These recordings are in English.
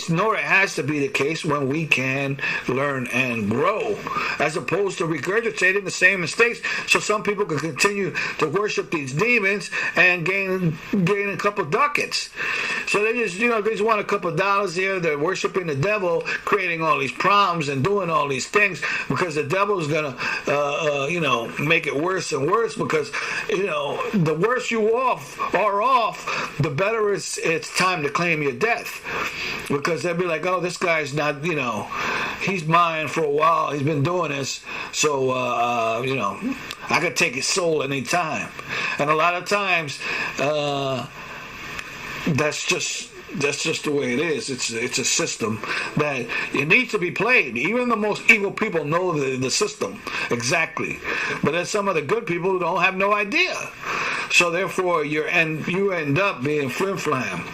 nor it has to be the case when we can learn and grow, as opposed to regurgitating the same mistakes so some people can continue to worship these demons and gain a couple ducats. So they just want a couple dollars here. They're worshiping the devil, creating all these problems and doing all these things because the devil is gonna make it worse and worse, because the worse you are off, the better it's time to claim your death. Because they'll be like, oh, this guy's not, he's mine for a while. He's been doing this. So, I could take his soul anytime. And a lot of times, that's just the way it is. It's a system that it needs to be played. Even the most evil people know the system exactly. But then some of the good people don't have no idea. So therefore, you end up being flim-flam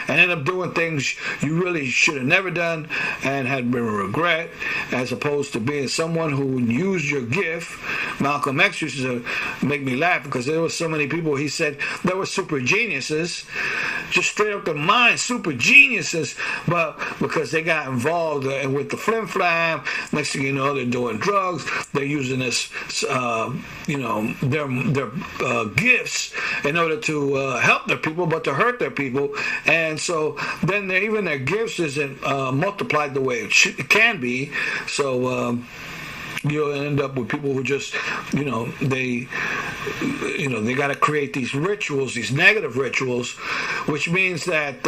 and end up doing things you really should have never done and had been a regret, as opposed to being someone who used your gift. Malcolm X used to make me laugh because there were so many people, he said, there were super geniuses, just straight up the mind, super geniuses, but because they got involved with the flim-flam, next thing you know, they're doing drugs, they're using this, their gifts in order to help their people, but to hurt their people. And so then even their gifts isn't multiplied the way it can be. So you'll end up with people who just, they got to create these rituals, these negative rituals, which means that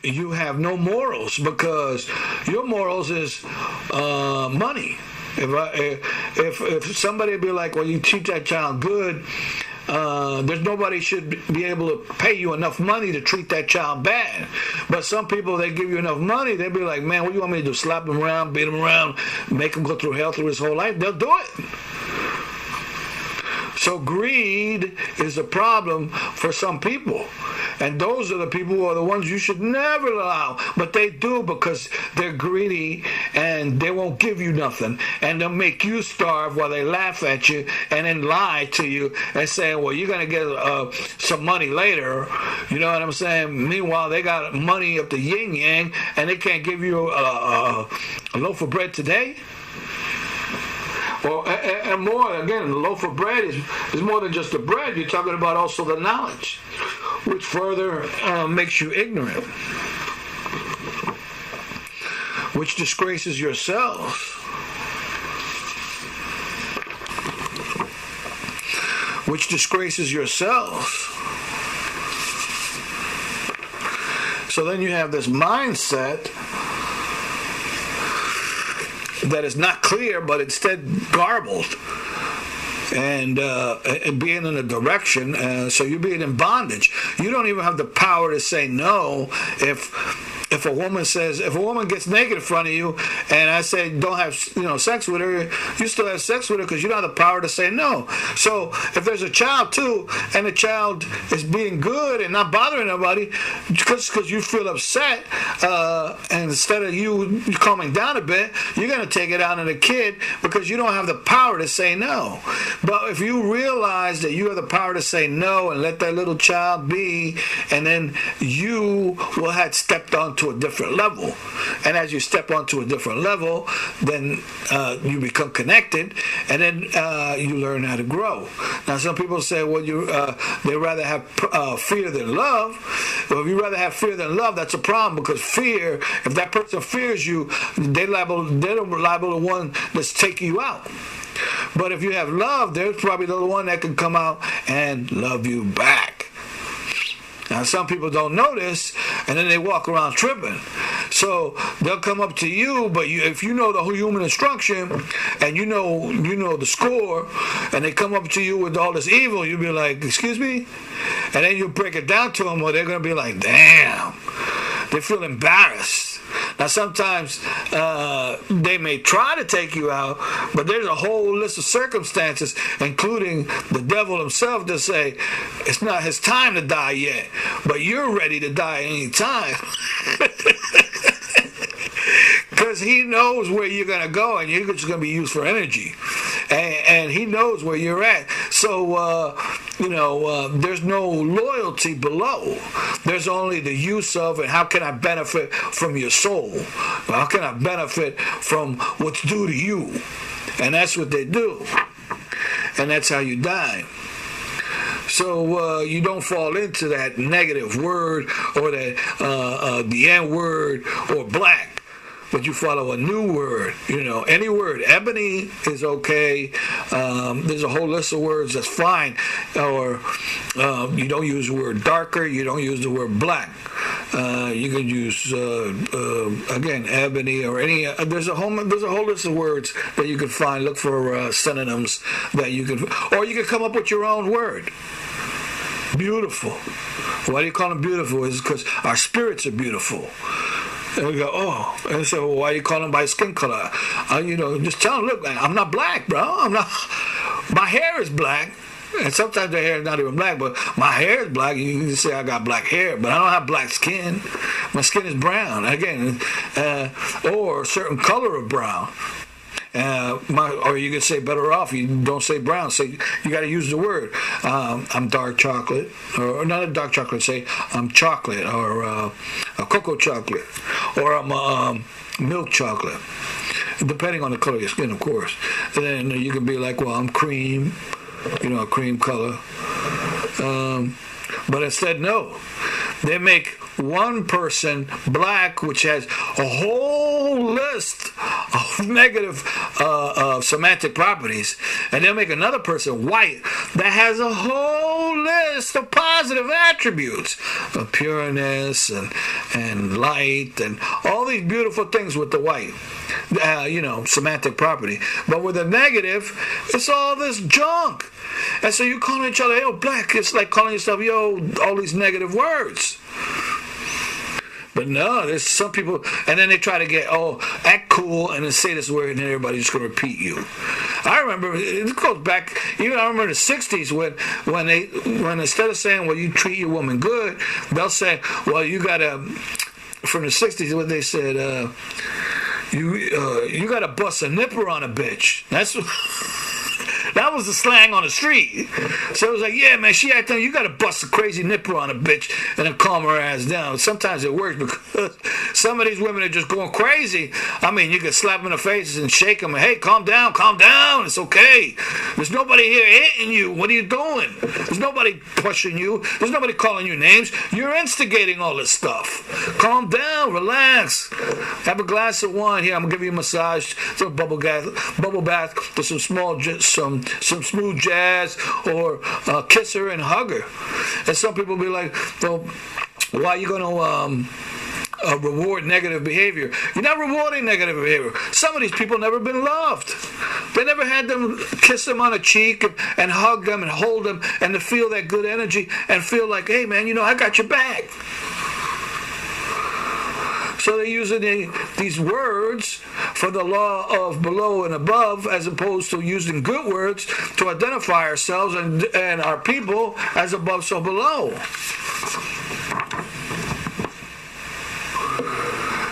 you have no morals, because your morals is money. If somebody be like, well, you teach that child good, there's nobody should be able to pay you enough money to treat that child bad. But some people, they give you enough money, they'll be like, man, what do you want me to do? Slap him around, beat him around, make him go through hell through his whole life? They'll do it. So greed is a problem for some people. And those are the people who are the ones you should never allow. But they do, because they're greedy and they won't give you nothing. And they'll make you starve while they laugh at you and then lie to you and say, well, you're going to get some money later. You know what I'm saying? Meanwhile, they got money up the yin-yang and they can't give you a loaf of bread today. Well, and more, again, the loaf of bread is more than just the bread. You're talking about also the knowledge, which further makes you ignorant, which disgraces yourselves. Which disgraces yourselves. So then you have this mindset that is not clear, but instead garbled, and being in a direction, so you're being in bondage. You don't even have the power to say no if a woman gets naked in front of you, and I say don't have sex with her, you still have sex with her because you don't have the power to say no. So if there's a child too, and the child is being good and not bothering nobody, because you feel upset, and instead of you calming down a bit, you're going to take it out on the kid because you don't have the power to say no. But if you realize that you have the power to say no and let that little child be, and then you will have stepped onto a different level, and as you step onto a different level, then you become connected, and then you learn how to grow. Now, some people say, well, they rather have fear than love. Well, if you rather have fear than love, that's a problem, because fear, if that person fears you, they're liable to one that's taking you out. But if you have love, there's probably the one that can come out and love you back. Now, some people don't know this, and then they walk around tripping. So they'll come up to you, but if you know the whole human instruction, and you know the score, and they come up to you with all this evil, you'll be like, excuse me? And then you break it down to them, or they're going to be like, damn. They feel embarrassed. Now, sometimes they may try to take you out, but there's a whole list of circumstances, including the devil himself, to say it's not his time to die yet, but you're ready to die any time. Because he knows where you're going to go, and you're just going to be used for energy. And he knows where you're at. So there's no loyalty below. There's only the use of, and how can I benefit from your soul? How can I benefit from what's due to you? And that's what they do. And that's how you die. So you don't fall into that negative word or that the N word or black, but you follow a new word. Any word. Ebony is okay. There's a whole list of words that's fine. Or you don't use the word darker. You don't use the word black. You can use again ebony or any. There's a whole list of words that you can find. Look for synonyms that you can, or you can come up with your own word. Beautiful. Why do you call them beautiful? Is because our spirits are beautiful. And we go, oh. And so, well, why do you call them by skin color? Just tell them, look, I'm not black, bro. I'm not. My hair is black. And sometimes the hair is not even black, but my hair is black. You can say I got black hair, but I don't have black skin. My skin is brown. Again, or a certain color of brown. Or you could say better off. You don't say brown. Say you got to use the word. I'm dark chocolate, or not a dark chocolate. Say I'm chocolate, or a cocoa chocolate, or I'm milk chocolate. Depending on the color of your skin, of course. And then you can be like, well, I'm cream. A cream color. But instead, no. They make one person black, which has a whole list of negative semantic properties, and they'll make another person white that has a whole list of positive attributes of pureness and light and all these beautiful things with the white. Semantic property. But with the negative, it's all this junk. And so you calling each other, yo, black. It's like calling yourself, yo, all these negative words. But no, there's some people, and then they try to get, act cool, and then say this word, and then everybody's just going to repeat you. I remember, it goes back, I remember the 60s when instead of saying, well, you treat your woman good, they'll say, well, you got to, from the 60s, what they said, you got to bust a nipper on a bitch. That's that was the slang on the street. So it was like, yeah, man, she acting, you got to bust a crazy nipper on a bitch and then calm her ass down. Sometimes it works because some of these women are just going crazy. I mean, you can slap them in the faces and shake them. And, hey, calm down. It's okay. There's nobody here hitting you. What are you doing? There's nobody pushing you. There's nobody calling you names. You're instigating all this stuff. Calm down. Relax. Have a glass of wine. Here, I'm going to give you a massage. Do a bubble bath with some smooth jazz, or kiss her and hug her. And some people be like, well, why are you going to reward negative behavior? You're not rewarding negative behavior. Some of these people never been loved. They never had them kiss them on the cheek and hug them and hold them and to feel that good energy and feel like, hey, man, I got your back. So they're using these words for the law of below and above, as opposed to using good words to identify ourselves and our people as above, so below.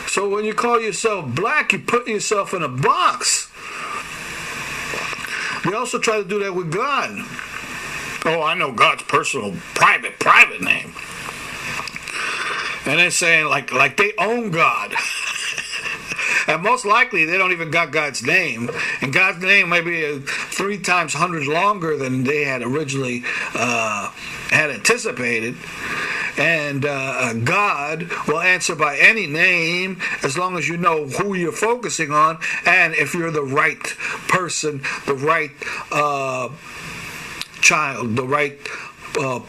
So when you call yourself black, you put yourself in a box. They also try to do that with God. Oh, I know God's personal, private name. And they're saying like they own God. And most likely they don't even got God's name. And God's name might be 3 times hundreds longer than they had originally had anticipated. And God will answer by any name as long as you know who you're focusing on, and if you're the right person, the right child, the right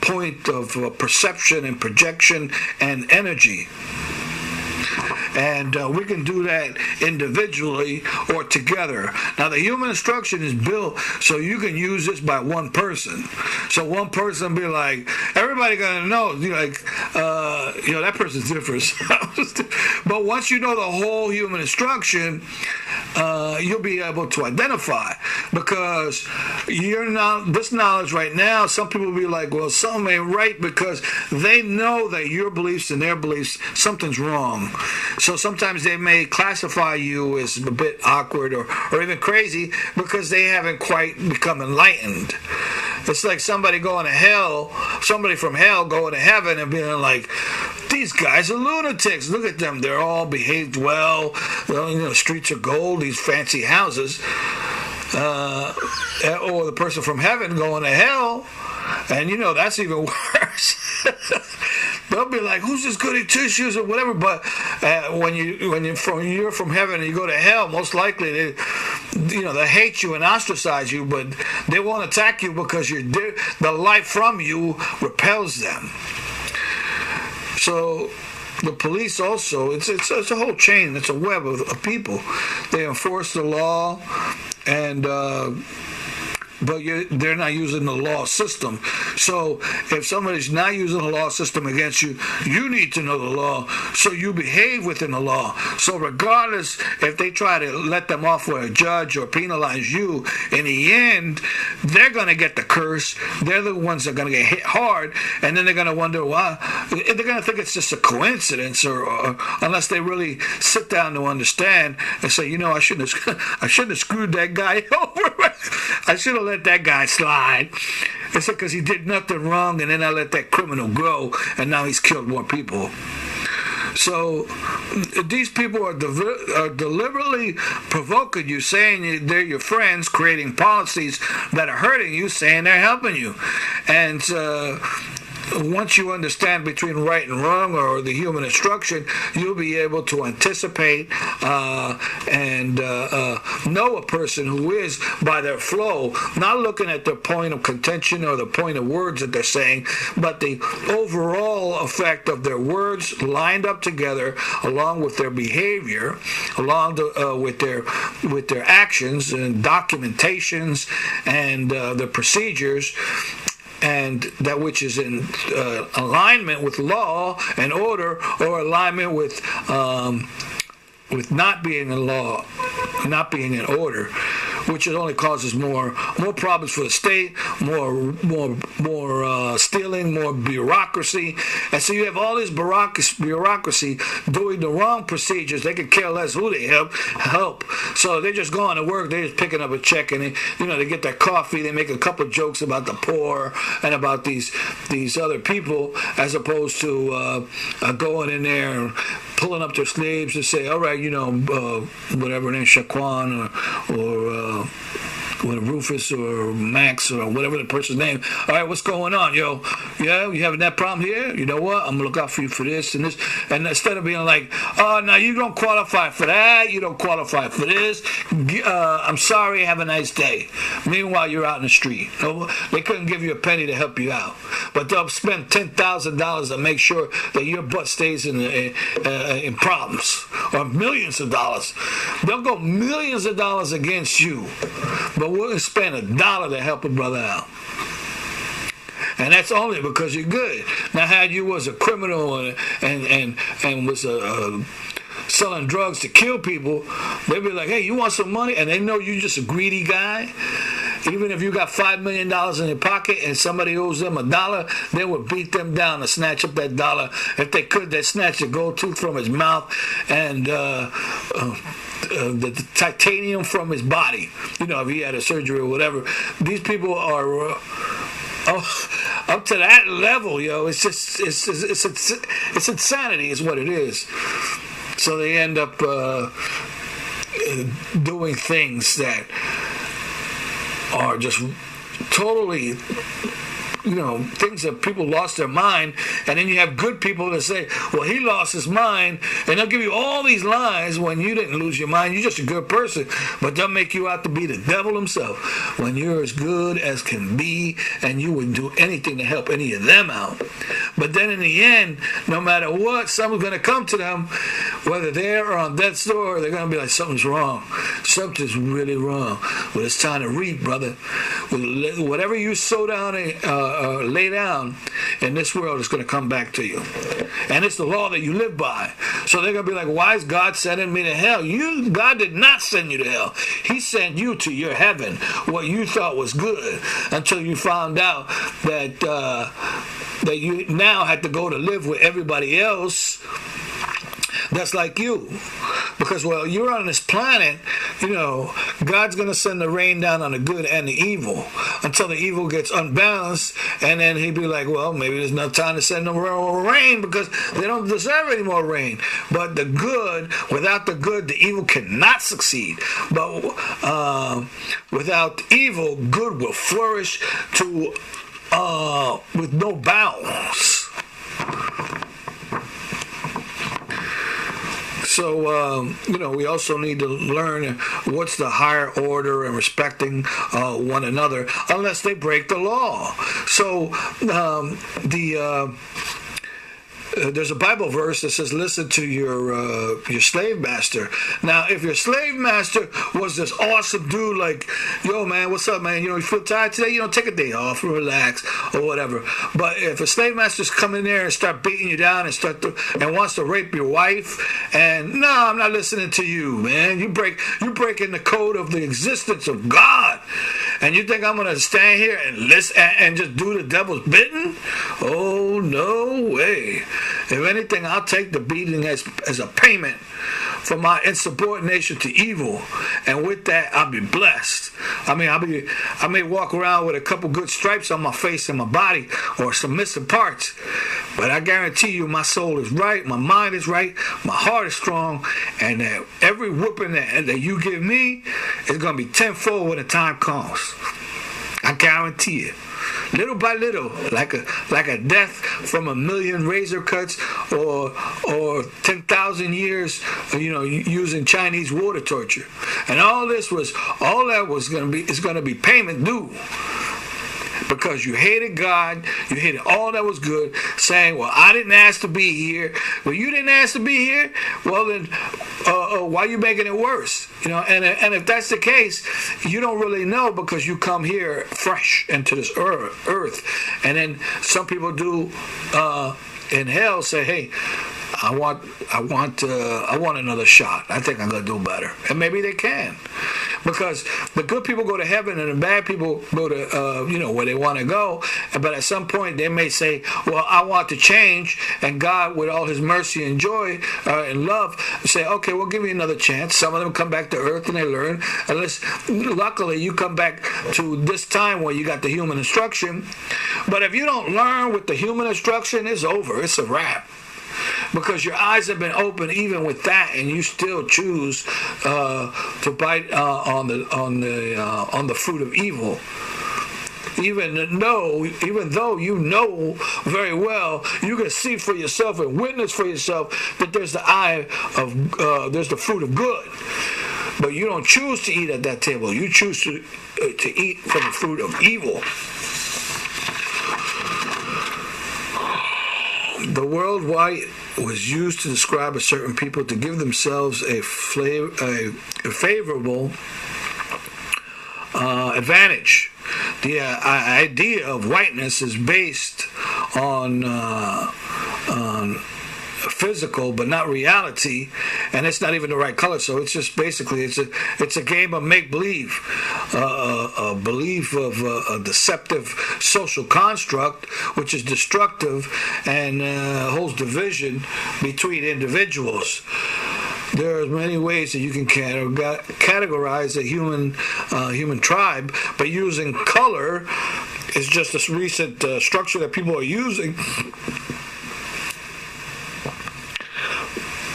point of perception and projection and energy. And we can do that individually or together. Now, the human instruction is built so you can use this by one person. So one person be like, everybody gonna know, that person's different. But once you know the whole human instruction, you'll be able to identify, because this knowledge right now, some people will be like, well, something ain't right, because they know that your beliefs and their beliefs, something's wrong. So sometimes they may classify you as a bit awkward or even crazy because they haven't quite become enlightened. It's like somebody going to hell, somebody from hell going to heaven and being like, these guys are lunatics. Look at them. They're all behaved well. Streets are gold, these fancy houses. Or the person from heaven going to hell, and that's even worse. They'll be like, who's this goody two-shoes or whatever. But when you're from heaven and you go to hell, most likely they hate you and ostracize you, but they won't attack you because the light from you repels them. So the police also, it's a whole chain, it's a web of people. They enforce the law, and but they're not using the law system. So if somebody's not using the law system against you, you need to know the law, so you behave within the law. So regardless if they try to let them off with a judge or penalize you, in the end, they're going to get the curse. They're the ones that are going to get hit hard, and then they're going to wonder why. They're going to think it's just a coincidence, or unless they really sit down to understand and say, I shouldn't have screwed that guy over. I should have let that guy slide. It's because he did nothing wrong, and then I let that criminal grow, and now he's killed more people. So these people are deliberately provoking you, saying they're your friends, creating policies that are hurting you, saying they're helping you. And once you understand between right and wrong, or the human instruction, you'll be able to anticipate and know a person who is by their flow, not looking at the point of contention or the point of words that they're saying, but the overall effect of their words lined up together, along with their behavior, along with their actions and documentations and the procedures, and that which is in alignment with law and order, or alignment with not being in law, not being in order, which only causes more problems for the state, more stealing, more bureaucracy. And so you have all this bureaucracy doing the wrong procedures. They could care less who they help. So they're just going to work. They're just picking up a check, and they get their coffee. They make a couple of jokes about the poor and about these other people, as opposed to going in there and pulling up their sleeves and say, all right, whatever name, Shaquan or Rufus or Max or whatever the person's name. All right, what's going on, yo? Yeah, you having that problem here? You know what? I'm gonna look out for you for this and this. And instead of being like, oh, no, you don't qualify for that. You don't qualify for this. I'm sorry. Have a nice day. Meanwhile, you're out in the street. They couldn't give you a penny to help you out, but they'll spend $10,000 to make sure that your butt stays in problems, or millions of dollars. They'll go millions of dollars against you, but we'll spend $1 to help a brother out. And that's only because you're good. Now, had you was a criminal and was selling drugs to kill people, they'd be like, hey, you want some money? And they know you're just a greedy guy. Even if you got $5 million in your pocket and somebody owes them $1, they would beat them down to snatch up that dollar. If they could, they'd snatch the gold tooth from his mouth and the titanium from his body. If he had a surgery or whatever. These people are up to that level, yo. It's just it's insanity, is what it is. So they end up doing things that are just totally, things that people lost their mind. And then you have good people that say, well, he lost his mind, and they'll give you all these lies when you didn't lose your mind. You're just a good person, but they'll make you out to be the devil himself when you're as good as can be, and you wouldn't do anything to help any of them out. But then in the end, no matter what, someone's going to come to them, whether they're or on death's door, they're going to be like, something's wrong. Something's really wrong. Well, it's time to reap, brother. Whatever you sow down and lay down in this world is going to come back to you. And it's the law that you live by. So they're going to be like, why is God sending me to hell? God did not send you to hell. He sent you to your heaven, what you thought was good, until you found out that you now had to go to live with everybody else that's like you. Because while you're on this planet, God's going to send the rain down on the good and the evil until the evil gets unbalanced, and then he'd be like, well, maybe there's not time to send them rain because they don't deserve any more rain. But the good, without the good, the evil cannot succeed. But without evil, good will flourish with no bounds. So, we also need to learn what's the higher order and respecting one another, unless they break the law. So, there's a Bible verse that says, listen to your slave master. Now, if your slave master was this awesome dude, like, yo, man, what's up, man? You feel tired today? Take a day off, relax, or whatever. But if a slave master's come in there and start beating you down and wants to rape your wife, and no, I'm not listening to you, man. You're breaking the code of the existence of God. And you think I'm going to stand here and listen and just do the devil's bidding? Oh, no way. If anything, I'll take the beating as a payment for my insubordination to evil, and with that, I'll be blessed. I may walk around with a couple good stripes on my face and my body, or some missing parts, but I guarantee you, my soul is right, my mind is right, my heart is strong, and that every whooping that you give me is going to be tenfold when the time comes. I guarantee it. Little by little, like a death from a million razor cuts or 10,000 years, using Chinese water torture, and all that was going to be payment due. Because you hated God, you hated all that was good, saying, well, I didn't ask to be here. Well, you didn't ask to be here? Well, then, why are you making it worse? And if that's the case, you don't really know, because you come here fresh into this earth. And then some people do in hell say, hey, I want another shot. I think I'm going to do better. And maybe they can. Because the good people go to heaven and the bad people go to, where they want to go. But at some point they may say, well, I want to change. And God, with all his mercy and joy and love, say, okay, we'll give you another chance. Some of them come back to earth and they learn. Luckily, you come back to this time where you got the human instruction. But if you don't learn with the human instruction, it's over. It's a wrap. Because your eyes have been open even with that, and you still choose to bite on the fruit of evil. Even though you know very well, you can see for yourself and witness for yourself that there's there's the fruit of good. But you don't choose to eat at that table. You choose to eat from the fruit of evil. The word white was used to describe a certain people to give themselves a favorable advantage. The idea of whiteness is based on physical but not reality, and it's not even the right color. So it's just basically it's a game of make-believe, a belief of a deceptive social construct which is destructive and holds division between individuals. There are many ways that you can categorize a human tribe, but using color is just this recent structure that people are using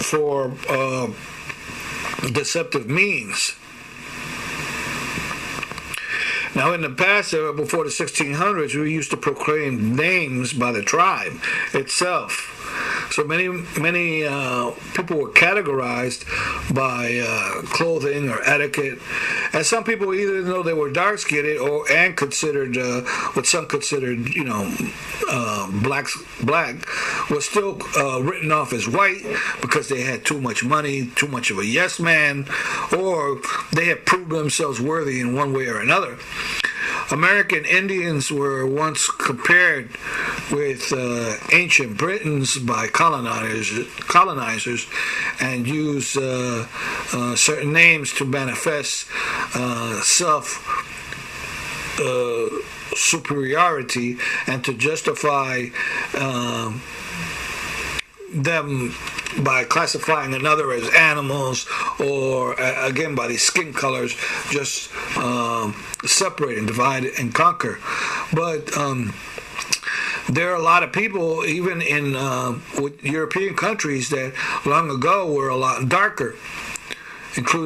for deceptive means. Now, in the past, before the 1600s, we used to proclaim names by the tribe itself. So many people were categorized by clothing or etiquette, and some people, either though they were dark-skinned and considered what some considered, black, was still written off as white because they had too much money, too much of a yes man, or they had proved themselves worthy in one way or another. American Indians were once compared with ancient Britons by colonizers and used certain names to manifest superiority and to justify them by classifying another as animals, or again by these skin colors, just separate and divide and conquer. But there are a lot of people, even in European countries, that long ago were a lot darker, including